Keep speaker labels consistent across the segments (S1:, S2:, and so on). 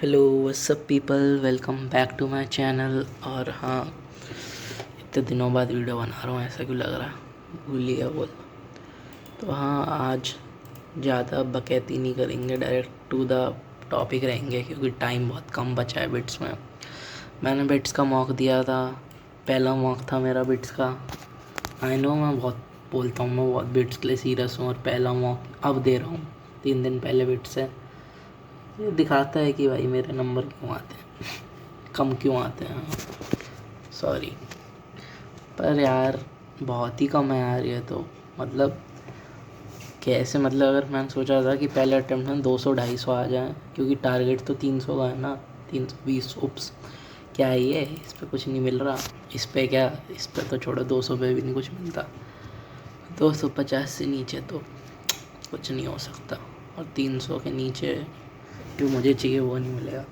S1: Hello what's up people, welcome back to my channel. और हाँ, इतने दिनों बाद वीडियो बना रहा हूँ, ऐसा क्यों लग रहा है? भूल लिया बोल। तो हाँ, आज ज़्यादा बकैती नहीं करेंगे, डायरेक्ट टू द टॉपिक रहेंगे क्योंकि टाइम बहुत कम बचा है बिट्स में। मैंने बिट्स का मॉक दिया था, पहला मॉक था मेरा बिट्स का। आई नो मैं बहुत बोलता हूँ, मैं बहुत बिट्स के लिए सीरियस हूँ, और पहला मॉक अब दे रहा हूँ 3 दिन पहले बिट्स है। ये दिखाता है कि भाई मेरे नंबर क्यों आते हैं, कम क्यों आते हैं। सॉरी, पर यार बहुत ही कम है यार ये तो। मतलब कैसे, मतलब अगर मैंने सोचा था कि पहले अटेम्प्ट में 200-250 आ जाए, क्योंकि टारगेट तो 300 का है ना, 320। उप्स, क्या है ये, इस पर कुछ नहीं मिल रहा। इस पर क्या, इस पर तो छोड़ो, 200 पे भी नहीं कुछ मिलता। 250 से नीचे तो कुछ नहीं हो सकता, और 300 के नीचे जो मुझे चाहिए वो नहीं मिलेगा।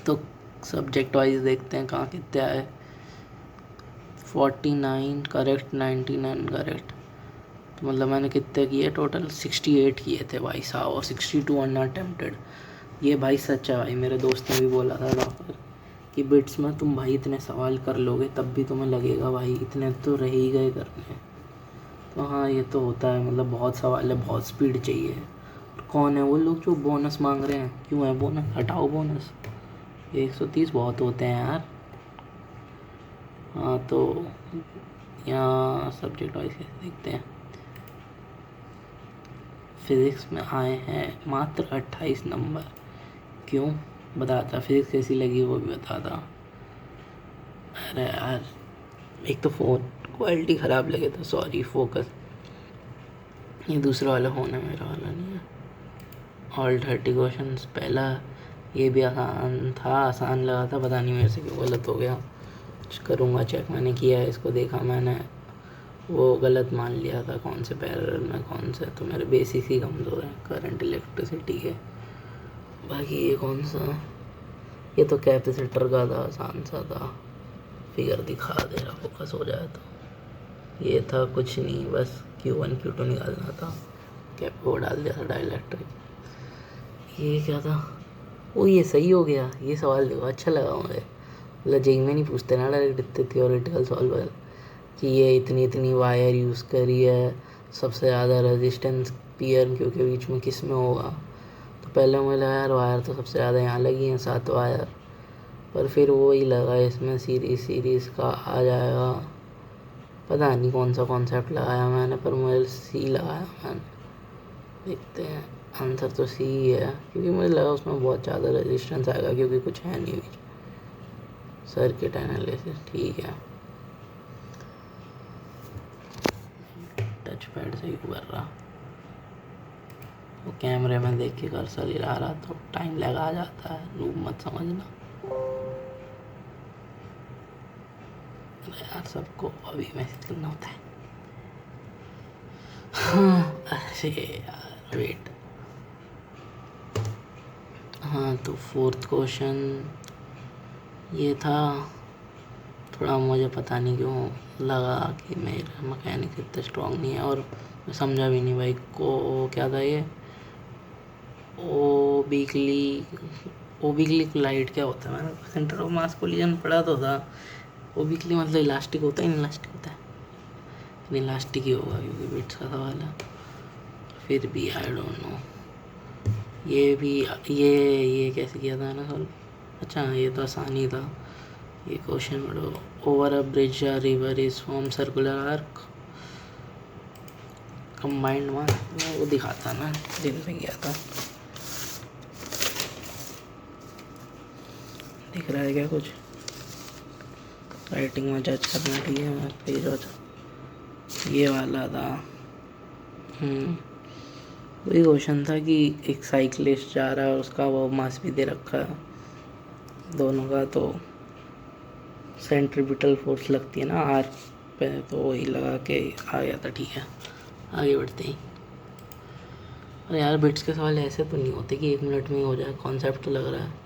S1: तो सब्जेक्ट वाइज देखते हैं कहाँ कितने आए। 49 करेक्ट, 99 करेक्ट। तो मतलब मैंने कितने किए टोटल? 68 किए थे भाई साहब, और 62 अनअटेम्प्टेड। ये भाई सच है भाई, मेरे दोस्त ने भी बोला था डॉक्टर कि बिट्स में तुम भाई इतने सवाल कर लोगे तब भी तुम्हें लगेगा भाई इतने तो रह ही गए करने। तो हाँ, ये तो होता है, मतलब बहुत सवाल है, बहुत स्पीड चाहिए। कौन है वो लोग जो बोनस मांग रहे हैं? क्यों है बोनस? हटाओ बोनस, 130 बहुत होते हैं यार। हाँ, तो यहाँ सब्जेक्ट वाइज कैसे देखते हैं। फिज़िक्स में आए हैं मात्र 28 नंबर। क्यों? बताता, फिज़िक्स कैसी लगी वो भी बताता। अरे यार, एक तो फ़ोन क्वालिटी ख़राब लगे तो सॉरी, फोकस। ये दूसरा वाला फ़ोन है, मेरा वाला नहीं है। ऑल 30 क्वेश्चन पहला, ये भी आसान था, आसान लगा था, पता नहीं मेरे से क्यों गलत हो गया। करूँगा चेक, मैंने किया है इसको, देखा मैंने, वो गलत मान लिया था कौन से पैरेलल में कौन से। तो मेरे बेसिक ही कमज़ोर हैं करंट इलेक्ट्रिसिटी के। बाकी ये कौन सा, ये तो कैपेसिटर का था, आसान सा था। फिगर दिखा दे रहा, फोकस हो जाए तो। ये था कुछ नहीं, बस Q1 Q2 निकालना था, कैप को डाल दिया था डाइलेक्ट्रिक। ये क्या था? वो ये सही हो गया। ये सवाल देखो, अच्छा लगा मुझे। मतलब जेई में नहीं पूछते ना डायरेक्ट इतने थियोरेटिकल सॉल्व कि ये इतनी इतनी वायर यूज़ करी है, सबसे ज़्यादा रेजिस्टेंस पीयर क्यू के बीच में किस में होगा। तो पहले मुझे लगा यार वायर तो सबसे ज़्यादा यहाँ लगी हैं, 7 वायर। पर फिर वो ही लगा इसमें सीरीज़ का आ जाएगा। पता नहीं कौन सा कॉन्सेप्ट लगाया मैंने, पर मुझे सी लगाया मैंने। देखते हैं, आंसर तो सी ही है, क्योंकि मुझे लगा उसमें बहुत ज़्यादा रेजिस्टेंस आएगा, क्योंकि कुछ है नहीं बीच। सर्किट एनालिसिस ठीक है, टच पैड से ही कर रहा। वो कैमरे में देख के कर्सर हिला रहा तो टाइम लगा जाता है, नूब मत समझना। यार सबको अभी मैसेज करना होता है। हाँ, अरे यार वेट। हाँ, तो फोर्थ क्वेश्चन ये था। थोड़ा मुझे पता नहीं क्यों लगा कि मेरा मैकेनिक्स इतना स्ट्रॉन्ग नहीं है, और मैं समझा भी नहीं भाई को क्या था ये। ओबिकली ओबिकली लाइट क्या होता है? मैंने सेंटर ऑफ मास कोलिजन पढ़ा तो था। ओबिकली मतलब इलास्टिक होता है, इलास्टिक होता है, नहीं इलास्टिक ही होगा क्योंकि बिट्स का सवाल है। फिर भी आई डोंट नो। ये भी, ये कैसे किया था ना सॉल्व? अच्छा, ये तो आसान ही था। ये क्वेश्चन पढ़ो। ओवर अ ब्रिज या river is form circular arc combined mass. मैं वो दिखाता ना दिन में गया था। दिख रहा है क्या कुछ? राइटिंग में जज करना ठीक है, मैं पेज वाचा ये वाला था। वही क्वेश्चन था कि एक साइकिलिस्ट जा रहा है, उसका वो मास भी दे रखा है दोनों का, तो सेंट्रीपिटल फोर्स लगती है ना आर्क पे, तो वही लगा के आ गया था। ठीक है, आगे बढ़ते ही। अरे यार, बिट्स के सवाल ऐसे तो नहीं होते कि 1 मिनट में ही हो जाए, कॉन्सेप्ट तो लग रहा है।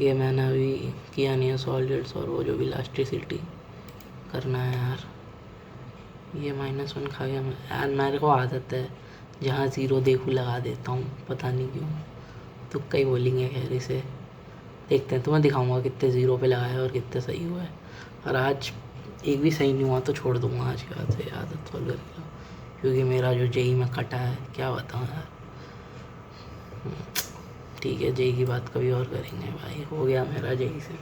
S1: ये मैंने अभी किया नहीं है, सॉलिड्स और वो जो भी इलास्टिसिटी करना है यार। ये -1 खा गया मैं यार, मेरे को आदत है जहाँ ज़ीरो देखूँ लगा देता हूँ, पता नहीं क्यों। तुक्का ही बोलेंगे खैर इसे। देखते हैं, तुम्हें दिखाऊंगा कितने ज़ीरो पे लगाया है और कितने सही हुआ है। और आज एक भी सही नहीं हुआ तो छोड़ दूंगा आज के बाद से आदत फॉलो करेगा, क्योंकि मेरा जो जेई में कटा है क्या बताऊँ यार। ठीक है, जेई की बात कभी और करेंगे भाई। हो गया मेरा जेई से,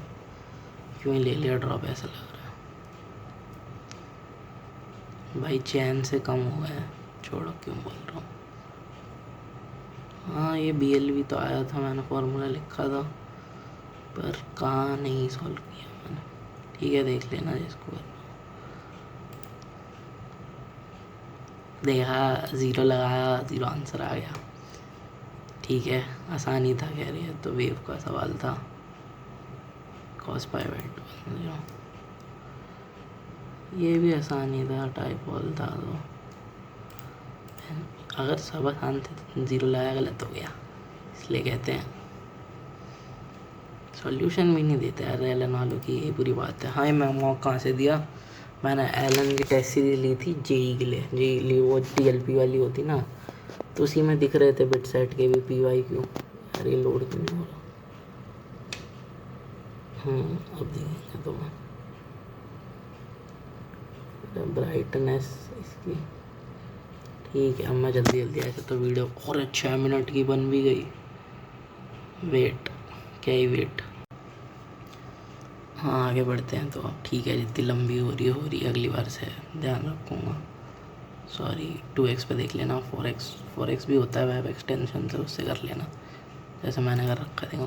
S1: क्यों ही ले लिया ड्रॉप, ऐसा लग रहा है भाई। चैन से कम हुआ है, छोड़ो क्यों बोल रहा हूँ। हाँ, ये BLV तो आया था, मैंने फॉर्मूला लिखा था पर कहाँ नहीं सॉल्व किया मैंने। ठीक है, देख लेना जिसको देखा, ज़ीरो लगाया, ज़ीरो आंसर आ गया। ठीक है, आसान ही था कह रही है, तो वेव का सवाल था। कॉस पाइवेट ये भी आसान ही था, टाइपॉल था। तो अगर सब आसान थे तो ज़ीरो लगाया गलत हो गया, इसलिए कहते हैं सॉल्यूशन भी नहीं देते यार एलन वालों की, ये बुरी बात है। हाँ, मैं मॉक कहाँ से दिया, मैंने एलन की टेस्ट सीरीज ली थी जेई के लिए। जेई ली वो DLP वाली होती ना, तो उसी में दिख रहे थे बिट सेट के भी PYQ। अरे लोड क्यों नहीं हो रहा। अब देखेंगे तो ब्राइटनेस इसकी। ठीक है, अब मैं जल्दी जल्दी ऐसे तो वीडियो और 6 मिनट की बन भी गई। वेट, क्या ही वेट। हाँ, आगे बढ़ते हैं। तो अब ठीक है, जितनी लंबी हो रही है, अगली बार से ध्यान रखूँगा। सॉरी, 2x पे देख लेना। 4x भी होता है वेब एक्सटेंशन से, उससे कर लेना जैसे मैंने कर रखा। देखो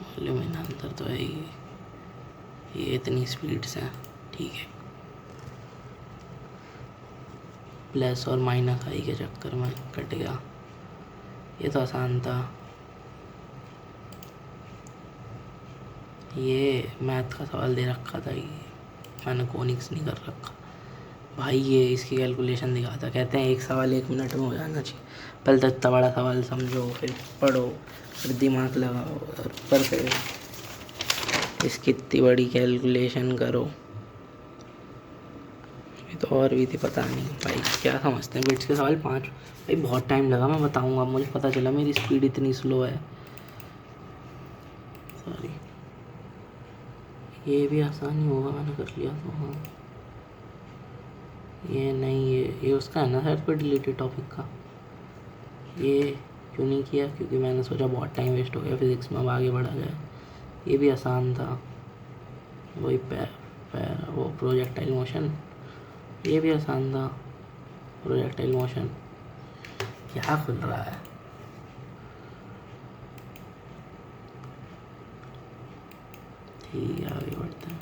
S1: वॉल्यूम अंदर तो है ही, ये इतनी स्पीड से है। ठीक है, प्लस और माइनस आई के चक्कर में कट गया। ये तो आसान था, ये मैथ का सवाल दे रखा था, ये मैंने कोनिक्स नहीं कर रखा भाई। ये इसकी कैलकुलेशन दिखाता, कहते हैं एक सवाल 1 मिनट में हो जाना चाहिए। पहले तो इतना बड़ा सवाल समझो, फिर पढ़ो, फिर दिमाग लगाओ, और ऊपर से इसकी इतनी बड़ी कैलकुलेशन करो। ये तो और भी थी, पता नहीं भाई क्या समझते हैं बिट्स के सवाल। 5 भाई बहुत टाइम लगा, मैं बताऊंगा। मुझे पता चला मेरी स्पीड इतनी स्लो है। सॉरी, ये भी आसान ही होगा, मैंने कर लिया तो। हाँ, ये नहीं, ये उसका है ना सर पर डिलीटेड टॉपिक का। ये क्यों नहीं किया, क्योंकि मैंने सोचा बहुत टाइम वेस्ट हो गया फिज़िक्स में, अब आगे बढ़ा जाए। ये भी आसान था, वही वो प्रोजेक्टाइल मोशन। ये भी आसान था, प्रोजेक्टाइल मोशन। क्या खुल रहा है। ठीक है, आगे बढ़ते हैं।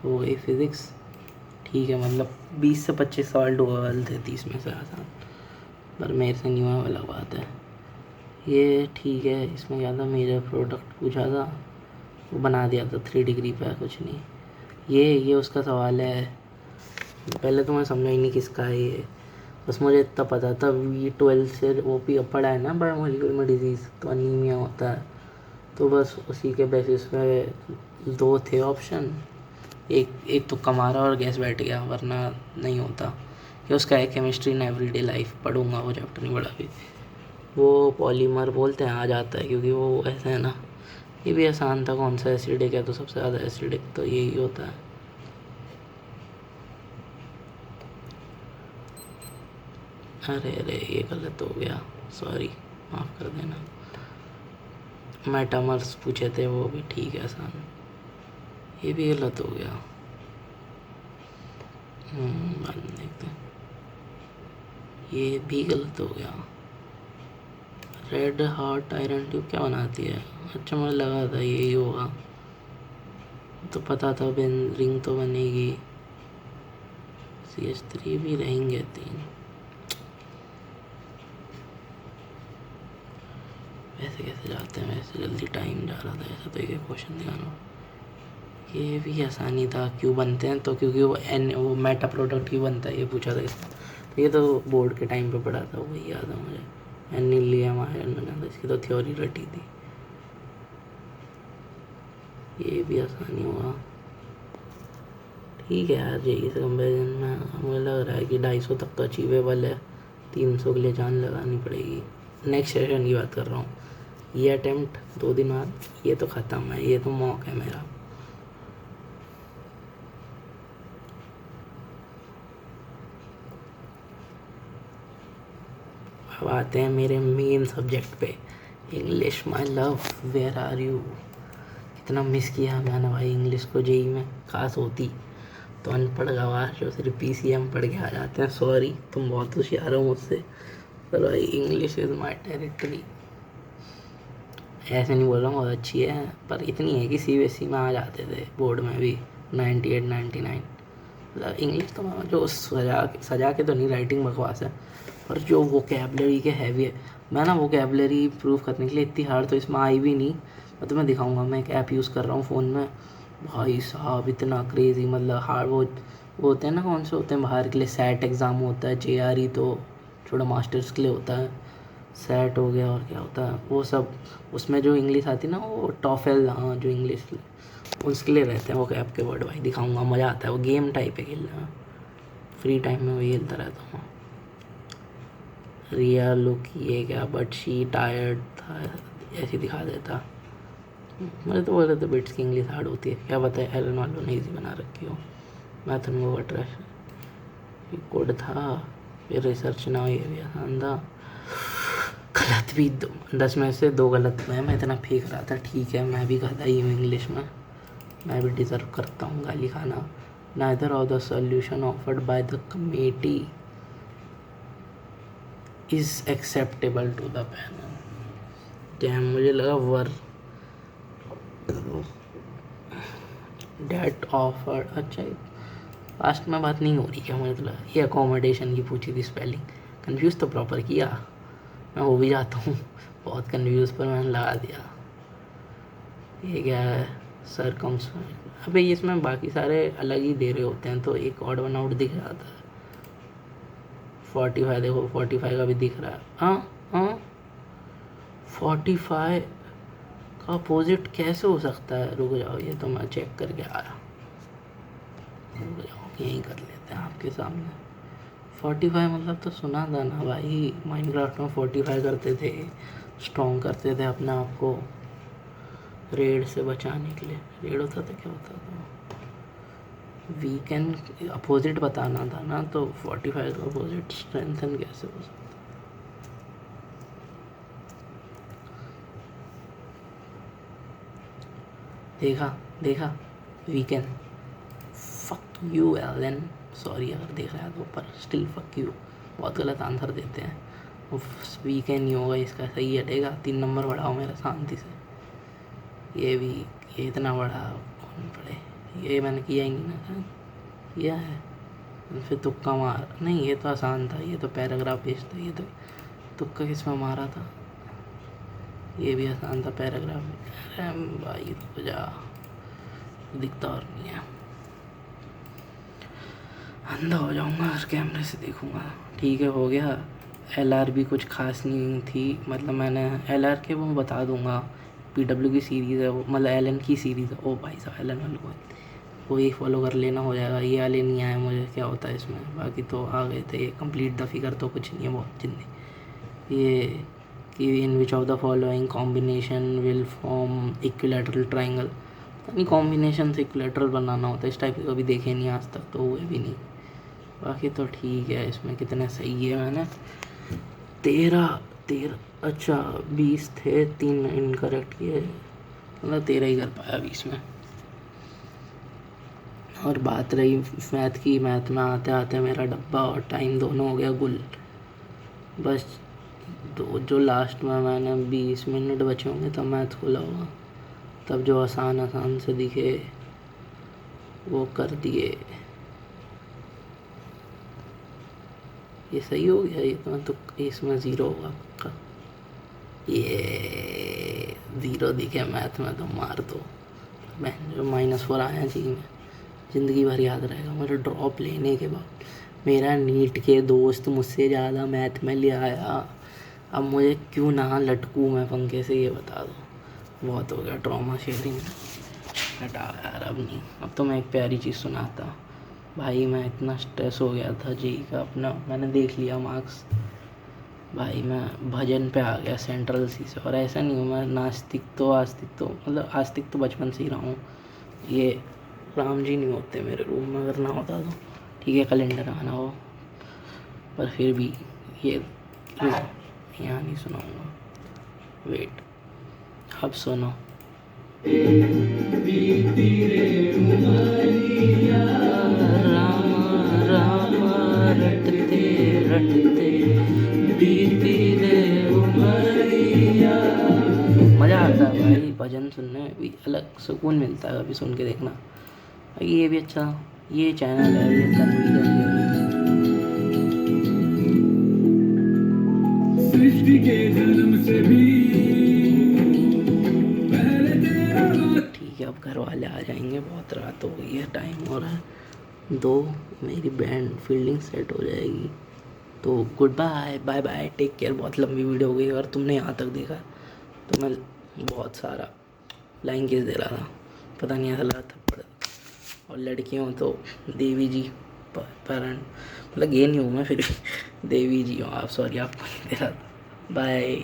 S1: हो गई फिज़िक्स। ठीक है, मतलब 20 से 25 सवाल डुअल थे, 30 में से आसान, पर मेरे से नहीं हुआ, अलग बात है। ये ठीक है, इसमें क्या था, मेजर प्रोडक्ट पूछा था, वो बना दिया था 3 डिग्री पे, कुछ नहीं। ये उसका सवाल है। पहले तो मैं समझा ही नहीं किसका है ये, बस मुझे इतना पता था V12 से वो भी पढ़ा है ना बायोमोलिकुलर में डिजीज़, तो अनीमिया होता है। तो बस उसी के बेसिस पे 2 थे ऑप्शन, एक तुक्का मारा और गैस बैठ गया, वरना नहीं होता। कि उसका है केमिस्ट्री इन एवरीडे लाइफ, पढ़ूंगा, वो चैप्टर नहीं पढ़ा अभी। वो पॉलीमर बोलते हैं, आ जाता है, क्योंकि वो ऐसा है ना। ये भी आसान था, कौन सा एसिडिक है, तो सबसे ज़्यादा एसिडिक तो यही होता है। अरे अरे, ये गलत हो गया, सॉरी, माफ़ कर देना। मेटामर्स पूछे थे, वो भी ठीक है, आसान। ये भी गलत हो गया। बाद में देखते हैं। ये भी गलत हो गया। रेड हार्ट आयरन ट्यूब क्या बनाती है? अच्छा, मुझे लगा था यही होगा, तो पता था बेन रिंग तो बनेगी। CH3 भी रहेंगे 3। वैसे कैसे जाते हैं, वैसे जल्दी टाइम जा रहा था, ऐसा तो एक क्वेश्चन दिखाना। ये भी आसानी था, क्यों बनते हैं, तो क्योंकि वो मेटा प्रोडक्ट क्यों बनता है, ये पूछा था इसमें। तो ये तो बोर्ड के टाइम पे पढ़ा था, वही याद है मुझे। एनिलियम आयरन बना था, इसकी तो थ्योरी रटी थी। ये भी आसानी हुआ। ठीक है यार, जेई से कंपेरिजन में मुझे लग रहा है कि 250 तक तो अचीवेबल है। 300 के लिए जान लगानी पड़ेगी। नेक्स्ट सेशन की बात कर रहा हूँ। ये अटेम्प्ट 2 दिन बाद, ये तो ख़त्म है, ये तो मौक है मेरा। अब आते हैं मेरे मेन सब्जेक्ट पे, English. My love, where are you. कितना मिस किया मैंने भाई इंग्लिश को। जेई में खास होती तो अनपढ़ गवार जो सिर्फ पीसीएम पढ़ के आ जाते हैं। सॉरी, तुम बहुत होशियार हो मुझसे, पर भाई इंग्लिश इज़ माय टेरिटरी। ऐसे नहीं बोल रहा हूँ बहुत अच्छी है, पर इतनी है कि सीबीएसई में आ जाते थे, बोर्ड में भी 98 99। मतलब इंग्लिश तो जो सजा के तो नहीं, राइटिंग बकवास है, पर जो वोकेबलरी के हैवी है। मैं ना वोकेबलरी प्रूव करने के लिए इतनी हार्ड तो इसमें आई भी नहीं। मैं तुम्हें दिखाऊंगा, मैं एक ऐप यूज़ कर रहा हूँ फ़ोन में, भाई साहब इतना क्रेज़ी। मतलब हार्ड वो होते हैं ना, कौन से होते हैं बाहर के लिए, सेट एग्ज़ाम होता है, जेआरई तो थोड़ा मास्टर्स के लिए होता है, सेट हो गया, और क्या होता है वो सब। उसमें जो इंग्लिश आती है ना, वो टॉफेल, हाँ जो इंग्लिश उसके लिए रहते हैं वो कैप के वर्ड। भाई दिखाऊंगा, मज़ा आता है, वो गेम टाइप है खेलना, फ्री टाइम में वही खेलता रहता हूँ। रिया लुक ये क्या, बट शी टायर्ड था, ऐसे दिखा देता। मुझे तो बोल रहे थे बिट्स की इंग्लिश हार्ड होती है, क्या पता है एलन वालों ने ईजी बना रखी हो। मैं तो वो कोड था, फिर रिसर्च ना हो, ये भी आसान था। गलत भी 10 में से 2 गलत में। मैं इतना फेंक रहा था, ठीक है मैं भी गधा ही हूँ इंग्लिश में, मैं भी डिज़र्व करता हूँ गाली खाना। Neither of the solution offered by the committee is acceptable to the panel. Damn, मुझे लगा वर डेट ऑफर्ड। अच्छा, लास्ट में बात नहीं हो रही क्या? मुझे तो लगा ये अकोमोडेशन की पूछी थी स्पेलिंग। कन्फ्यूज़ तो प्रॉपर किया, मैं हो भी जाता हूँ बहुत कन्फ्यूज़, पर मैंने लगा दिया। ये क्या है, सरकमस्टेंस। अबे इसमें बाकी सारे अलग ही दे रहे होते हैं, तो एक ऑड वन आउट दिख जाता है। 45 देखो, 45 का भी दिख रहा है। हाँ हाँ, 45 का अपोजिट कैसे हो सकता है? रुक जाओ, ये तो मैं चेक करके आया। रुक जाओ, यहीं कर लेते हैं आपके सामने। 45 मतलब तो सुना था ना भाई, माइनक्राफ्ट में 45 करते थे, स्ट्रॉन्ग करते थे अपने आप को रेड से बचाने के लिए। रेड होता था, क्या होता था, वीकेंड अपोजिट बताना था ना, तो 45 का अपोजिट स्ट्रेंथन कैसे हो सकता? देखा देखा, weekend. Fuck you Elon, sorry अगर देख रहा है तो, पर स्टिल फक यू, बहुत गलत आंसर देते हैं। वीकेंड नहीं होगा इसका, सही हटेगा। 3 नंबर बढ़ाओ मेरा शांति से। ये भी, ये इतना बड़ा कौन पड़े, ये मैंने किया ही नहीं ना, किया है फिर तुक्का मार। नहीं ये तो आसान था, ये तो पैराग्राफ पेज था, ये तो तुक्का किसमें मारा था, ये भी आसान था पैराग्राफ। अरे भाई रुक जा, दिखता और नहीं है, अंधा हो जाऊंगा हर कैमरे से देखूंगा। ठीक है, हो गया। एलआर भी कुछ खास नहीं थी, मतलब मैंने एलआर के वो बता दूंगा, पीडब्ल्यू की सीरीज़ है वो, मतलब एलन की सीरीज़ है। ओ भाई साहब, एलन वालों को वो ही फॉलो कर लेना, हो जाएगा। ये वाले नहीं आए मुझे, क्या होता है इसमें, बाकी तो आ गए थे। ये कंप्लीट द फिगर तो कुछ नहीं है, बहुत जिंदगी। ये कि in which of the following combination will form equilateral triangle, नहीं कॉम्बिनेशन से इक्विलैटरल बनाना होता है, इस टाइप के कभी देखे नहीं आज तक, तो हुए भी नहीं। बाकी तो ठीक है। इसमें कितने सही है, मैंने 13 अच्छा 20 थे, 3 इनकरेक्ट किए, मतलब 13 ही कर पाया 20 में। और बात रही मैथ की, मैथ में आते आते मेरा डब्बा और टाइम दोनों हो गया गुल। बस दो जो लास्ट में मैंने 20 मिनट बचे होंगे तब मैथ खोला होगा, तब जो आसान आसान से दिखे वो कर दिए। ये सही हो गया, ये तो इसमें 0 होगा पक्का। ये 0 दिखे मैथ में तो मार दो। मैं जो -4 आया जी में, ज़िंदगी भर याद रहेगा। मुझे ड्रॉप लेने के बाद मेरा नीट के दोस्त मुझसे ज़्यादा मैथ में ले आया, अब मुझे क्यों ना लटकूँ मैं पंखे से, ये बता दो। बहुत हो गया ट्रॉमा शेयरिंग, हटा यार अब नहीं। अब तो मैं एक प्यारी चीज़ सुनाता भाई। मैं इतना स्ट्रेस हो गया था जी का अपना, मैंने देख लिया मार्क्स, भाई मैं भजन पे आ गया सेंट्रल सी से। और ऐसा नहीं हूँ मैं नास्तिक, तो आस्तिक तो मतलब आस्तिक तो बचपन से ही रहा हूँ। ये राम जी नहीं होते मेरे रूम में, अगर ना होता तो ठीक है कैलेंडर आना हो, पर फिर भी ये यहाँ नहीं सुनाऊँगा। वेट, अब सुनो। राम राम रटते रटते बीती रे उमरिया। मज़ा आता है भाई भजन सुनने में, भी अलग सुकून मिलता है, कभी सुन के देखना। ये भी अच्छा, ये चैनल है ये तन्वी सृष्टि के जन्म से भी ठीक है। अब घर वाले आ जाएंगे, बहुत रात हो गई है, टाइम हो रहा है 2, मेरी बैंड फील्डिंग सेट हो जाएगी। तो good bye, bye bye, take care. बहुत लंबी वीडियो हो गई, अगर तुमने यहाँ तक देखा तो मैं बहुत सारा लाइन किस दे रहा था, पता नहीं ऐसा लगा थप्पड़। और लड़कियों तो देवी जी परण, मतलब ये नहीं हूँ मैं, फिर भी देवी जी हूँ आप, सॉरी आपको नहीं दे रहा था। बाय।